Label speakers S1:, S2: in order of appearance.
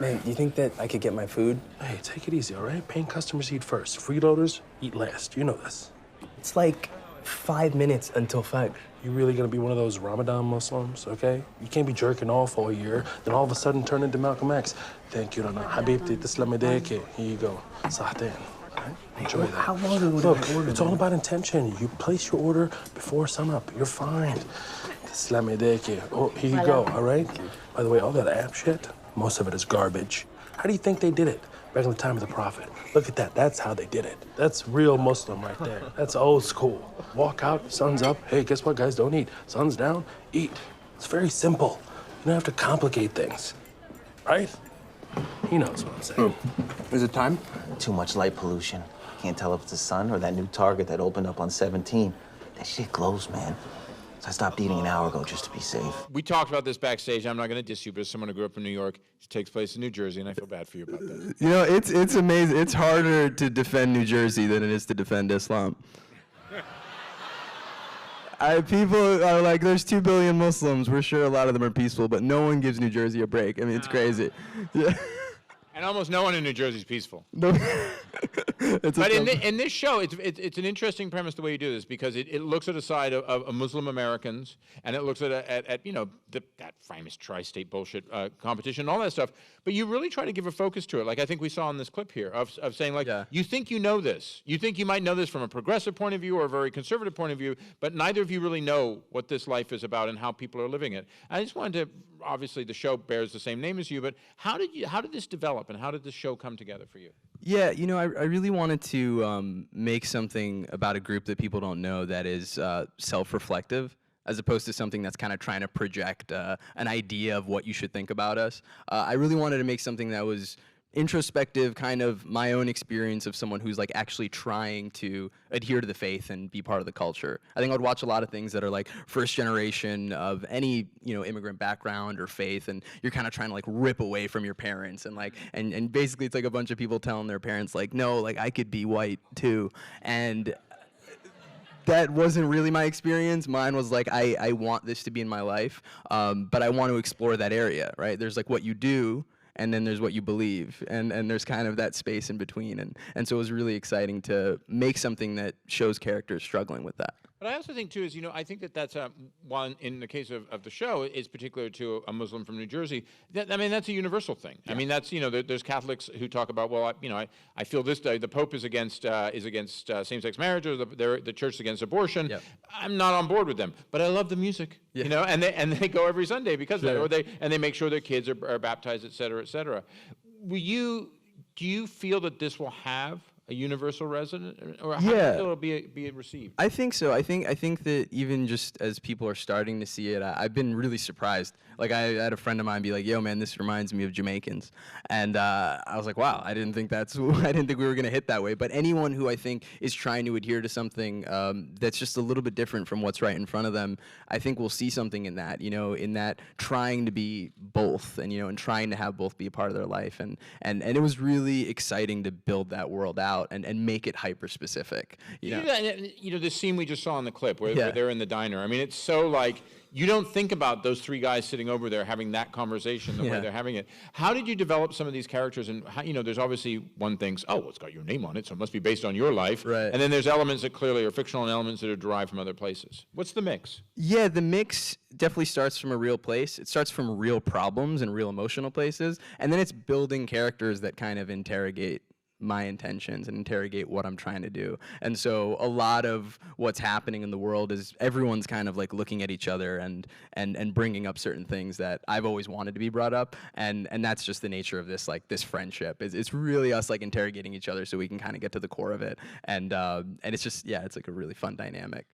S1: Man, you think that I could get my food?
S2: Hey, take it easy, all right? Paying customers eat first. Freeloaders eat last. You know this.
S1: It's like 5 minutes until Fajr.
S2: You really gonna be one of those Ramadan Muslims, okay? You can't be jerking off all year, then all of a sudden turn into Malcolm X. Thank you, Rana. Habibti, tislam eideki. Here you go. Sahtin. All right? Enjoy that.
S1: How long ago
S2: Look,
S1: did I order?
S2: it's all about intention. You place your order before sunup. You're fine. Tislam eideki. Oh, here you go, all right? By the way, all that app shit, most of it is garbage. How do you think they did it? Back in the time of the Prophet. Look at that. That's how they did it. That's real Muslim right there. That's old school. Walk out, sun's up. Hey, guess what, guys? Don't eat. Sun's down, eat. It's very simple. You don't have to complicate things. Right? He knows what I'm saying.
S1: Is it time?
S3: Too much light pollution. Can't tell if it's the sun or that new Target that opened up on 17. That shit glows, man. So I stopped eating an hour ago just to be safe.
S4: We talked about this backstage. I'm not going to diss you, but as someone who grew up in New York, it takes place in New Jersey, and I feel bad for you about that.
S5: You know, it's amazing. It's harder to defend New Jersey than it is to defend Islam. People are like, there's 2 billion Muslims. We're sure a lot of them are peaceful, but no one gives New Jersey a break. I mean, it's crazy. Yeah.
S4: And almost no one in New Jersey is peaceful.
S5: No.
S4: But in this show, it's an interesting premise the way you do this, because it looks at a side of Muslim Americans, and it looks at you know, that famous tri-state bullshit competition and all that stuff. But you really try to give a focus to it, like I think we saw in this clip here of saying, like,
S5: yeah.
S4: You think you know this. You think you might know this from a progressive point of view or a very conservative point of view, but neither of you really know what this life is about and how people are living it. And I just wanted to, obviously the show bears the same name as you, but how did this develop and how did this show come together for you?
S5: Yeah, you know, I really wanted to make something about a group that people don't know that is self-reflective, as opposed to something that's kind of trying to project an idea of what you should think about us. I really wanted to make something that was introspective, kind of my own experience of someone who's like actually trying to adhere to the faith and be part of the culture. I think I'd watch a lot of things that are like first generation of any, you know, immigrant background or faith, and you're kind of trying to like rip away from your parents, and like and basically it's like a bunch of people telling their parents like, no, like I could be white too. And that wasn't really my experience. Mine was like, I want this to be in my life, but I want to explore that area, right? There's like what you do, and then there's what you believe, and there's kind of that space in between, and so it was really exciting to make something that shows characters struggling with that.
S4: But I also think, too, is, you know, I think that's one, in the case of the show, is particular to a Muslim from New Jersey. I mean, that's a universal thing. Yeah. I mean, that's, you know, there's Catholics who talk about, well, I feel this day, the Pope is against same-sex marriage, or the church is against abortion. Yeah. I'm not on board with them, but I love the music, yeah. You know, and they go every Sunday because of that, or they make sure their kids are baptized, et cetera, et cetera. Do you feel that this will have a universal resonance, or how do you feel it'll be received?
S5: I think so. I think that even just as people are starting to see it, I've been really surprised. Like I had a friend of mine be like, "Yo, man, this reminds me of Jamaicans," and I was like, "Wow, I didn't think we were gonna hit that way." But anyone who I think is trying to adhere to something that's just a little bit different from what's right in front of them, I think we'll see something in that. You know, in that trying to be both, and and trying to have both be a part of their life, and it was really exciting to build that world out and make it hyper specific. You know,
S4: the scene we just saw in the clip where they're in the diner. I mean, it's so like, you don't think about those three guys sitting over there having that conversation the way they're having it. How did you develop some of these characters? And how, there's obviously one thinks, oh, well, it's got your name on it, so it must be based on your life.
S5: Right.
S4: And then there's elements that clearly are fictional and elements that are derived from other places. What's the mix?
S5: Yeah, the mix definitely starts from a real place. It starts from real problems and real emotional places, and then it's building characters that kind of interrogate my intentions and interrogate what I'm trying to do. And so a lot of what's happening in the world is everyone's kind of like looking at each other and bringing up certain things that I've always wanted to be brought up, and that's just the nature of this, like, this friendship. It's really us like interrogating each other so we can kind of get to the core of it, and it's just, yeah, it's like a really fun dynamic.